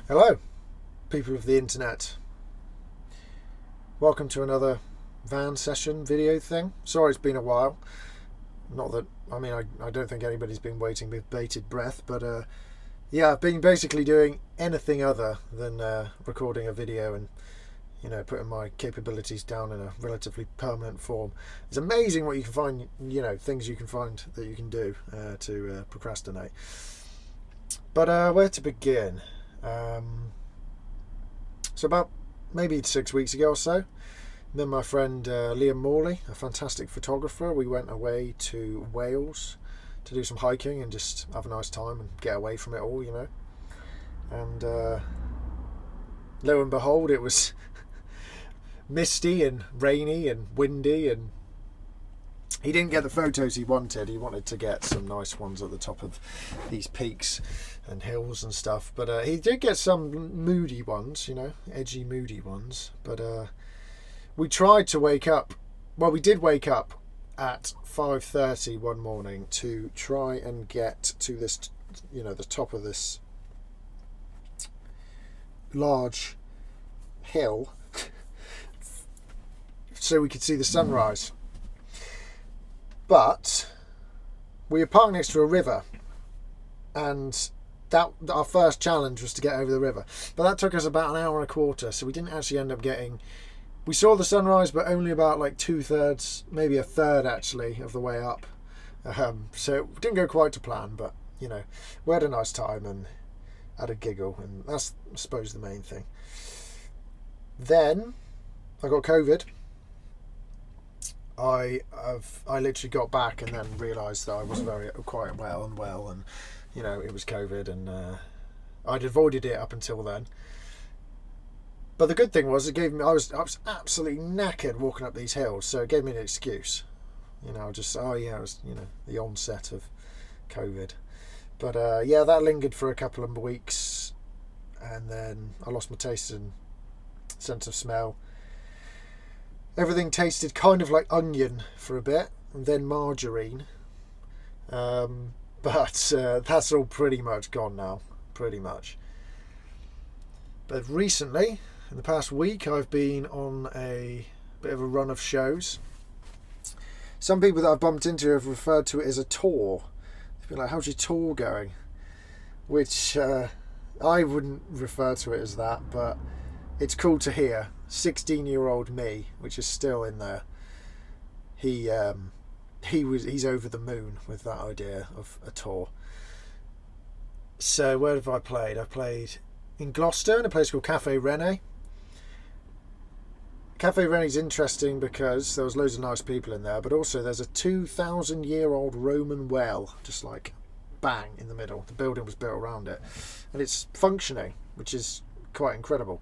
Hello, people of the internet. Welcome to another van session video thing. Sorry it's been a while. Not that, I don't think anybody's been waiting with bated breath, but yeah, I've been basically doing anything other than recording a video and, putting my capabilities down in a relatively permanent form. It's amazing what you can find, things you can find that you can do to procrastinate. But where to begin? So about maybe 6 weeks ago or so, me and my friend Liam Morley, a fantastic photographer, we went away to Wales to do some hiking and just have a nice time and get away from it all, And lo and behold, it was misty and rainy and windy, and he didn't get the photos he wanted. He wanted to get some nice ones at the top of these peaks and hills and stuff, but he did get some moody ones, edgy moody ones. But we tried to wake up, well, we did wake up at 5:30 one morning to try and get to this, the top of this large hill so we could see the sunrise. But we were parked next to a river, and that our first challenge was to get over the river. But that took us about an hour and a quarter, so we didn't actually end up getting... We saw the sunrise, but only about like 2/3, maybe a third actually, of the way up. So it didn't go quite to plan, but, we had a nice time and had a giggle, and that's, I suppose, the main thing. Then I got COVID. I literally got back and then realised that I was quite unwell, and it was COVID, and I'd avoided it up until then. But the good thing was, it gave me I was absolutely knackered walking up these hills, so it gave me an excuse. It was the onset of COVID. But that lingered for a couple of weeks, and then I lost my taste and sense of smell. Everything tasted kind of like onion for a bit, and then margarine. But that's all pretty much gone now, pretty much. But recently, in the past week, I've been on a bit of a run of shows. Some people that I've bumped into have referred to it as a tour. They've been like, how's your tour going? Which I wouldn't refer to it as that, but it's cool to hear. 16-year-old me, which is still in there, he's over the moon with that idea of a tour. So where have I played? I played in Gloucester in a place called Cafe Rene. Cafe Rene's interesting because there was loads of nice people in there, but also there's a 2,000-year-old Roman well, just like bang in the middle. The building was built around it, and it's functioning, which is quite incredible.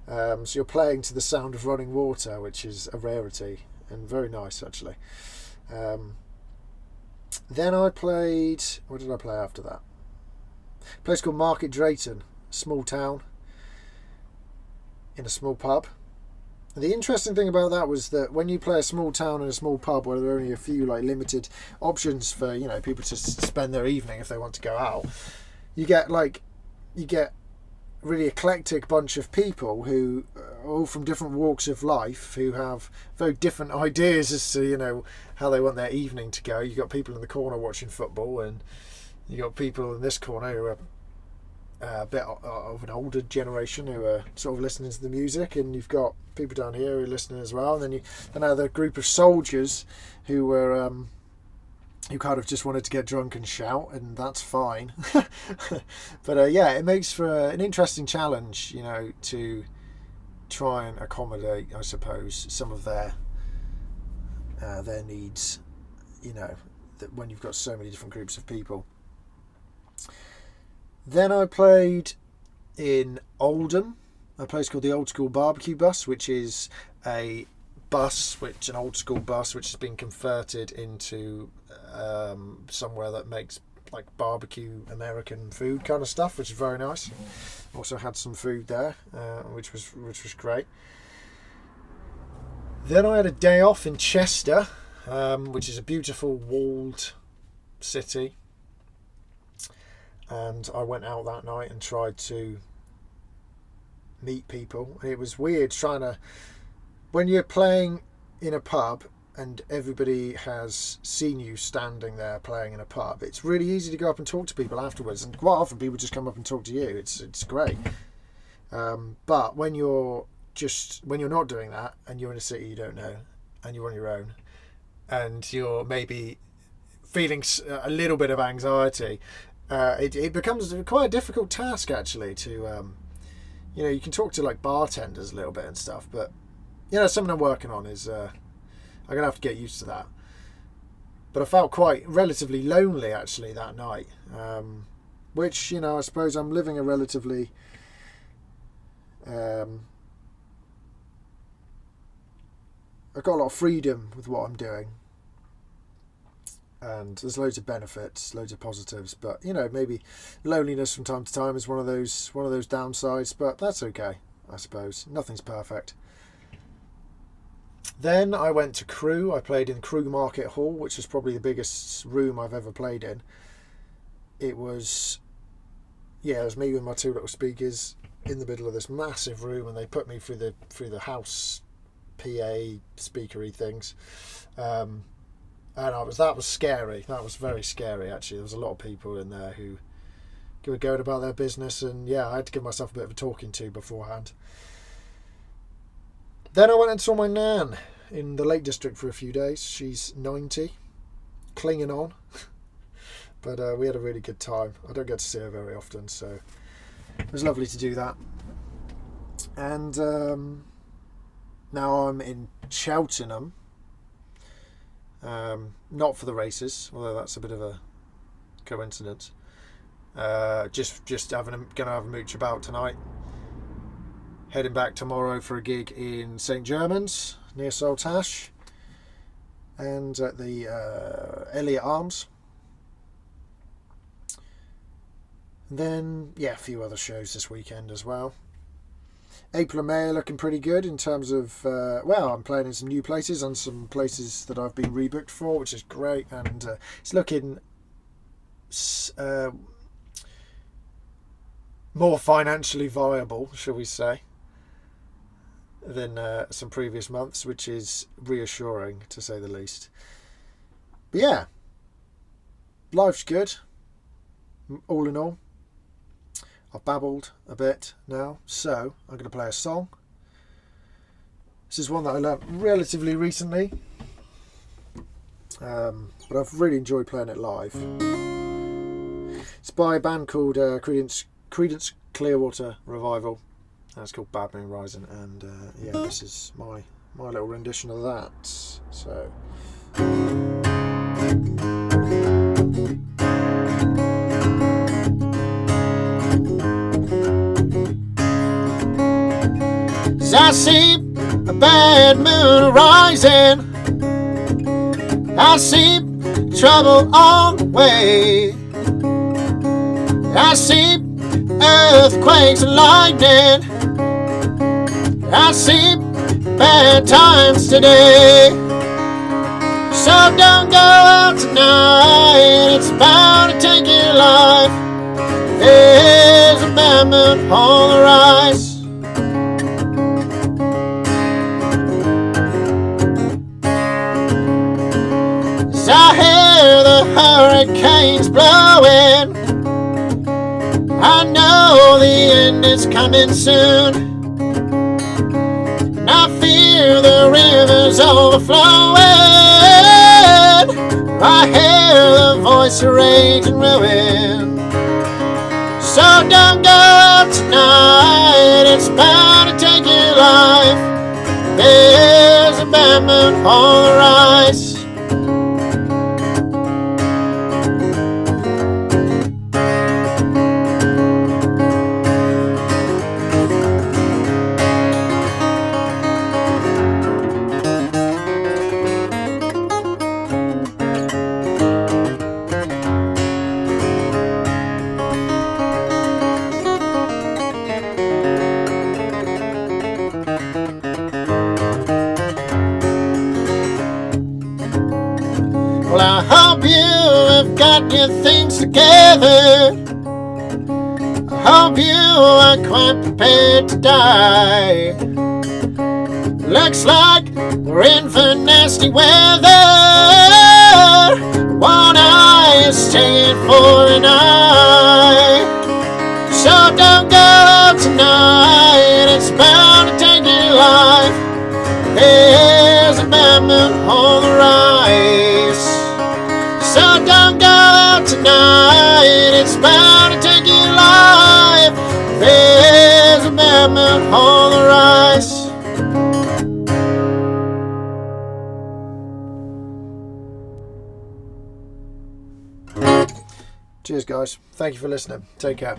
So you're playing to the sound of running water, which is a rarity and very nice, actually. Then I played... What did I play after that? A place called Market Drayton, small town, in a small pub. And the interesting thing about that was that when you play a small town in a small pub where there are only a few limited options for people to spend their evening if they want to go out, you get really eclectic bunch of people who are all from different walks of life, who have very different ideas as to how they want their evening to go. You've got people in the corner watching football, and you've got people in this corner who are a bit of an older generation who are sort of listening to the music, and you've got people down here who are listening as well, and then you another group of soldiers who were who kind of just wanted to get drunk and shout, and that's fine. But it makes for an interesting challenge, to try and accommodate, I suppose, some of their needs, that when you've got so many different groups of people. Then I played in Oldham, a place called the Old School Barbecue Bus, which is an old school bus which has been converted into somewhere that makes like barbecue American food kind of stuff, which is very nice. Also had some food there, which was great. Then I had a day off in Chester, which is a beautiful walled city, and I went out that night and tried to meet people. It was weird trying to, when you're playing in a pub and everybody has seen you standing there playing in a pub, it's really easy to go up and talk to people afterwards, and quite often people just come up and talk to you. It's great. But when you're not doing that and you're in a city you don't know and you're on your own and you're maybe feeling a little bit of anxiety, it becomes quite a difficult task actually to you can talk to like bartenders a little bit and stuff, but something I'm working on is I'm gonna have to get used to that. But I felt quite relatively lonely actually that night, which I suppose I'm living a relatively I've got a lot of freedom with what I'm doing, and there's loads of benefits, loads of positives, but maybe loneliness from time to time is one of those downsides, but that's okay, I suppose. Nothing's perfect. Then I went to Crewe. I played in Crewe Market Hall, which is probably the biggest room I've ever played in. It was me with my two little speakers in the middle of this massive room, and they put me through the house PA speakery things, and that was scary. That was very scary actually. There was a lot of people in there who were going about their business, and I had to give myself a bit of a talking to beforehand. Then I went and saw my nan in the Lake District for a few days. She's 90, clinging on, but we had a really good time. I don't get to see her very often, so it was lovely to do that. And now I'm in Cheltenham, not for the races, although that's a bit of a coincidence. Just gonna have a mooch about tonight. Heading back tomorrow for a gig in St Germans near Saltash, and at the Elliot Arms. And then a few other shows this weekend as well. April and May are looking pretty good in terms of I'm playing in some new places and some places that I've been rebooked for, which is great, and it's looking more financially viable, shall we say, than some previous months, which is reassuring to say the least. But life's good all in all. I've babbled a bit now, so I'm going to play a song. This is one that I learnt relatively recently, but I've really enjoyed playing it live. It's by a band called Creedence Clearwater Revival, and it's called Bad Moon Rising, and this is my little rendition of that. So as I see a bad moon rising, I see trouble on the way. I see earthquakes and lightning, I see bad times today. So don't go out tonight, it's bound to take your life. There's a bad moon on the rise. As I hear the hurricanes blowing, I know the end is coming soon. And I fear the rivers overflowing. I hear the voice of rage and ruin. So don't go out tonight, it's bound to take your life. There's a bad moon on the rise. Well, I hope you have got your things together. I Hope you are quite prepared to die. Looks like we're in for nasty weather. One eye is staying for an eye. So don't go out tonight, it's bound to take your life. There's a bad moon on the rise. So don't go out tonight, it's bound to take your life. There's a bad moon on the rise. Cheers, guys. Thank you for listening. Take care.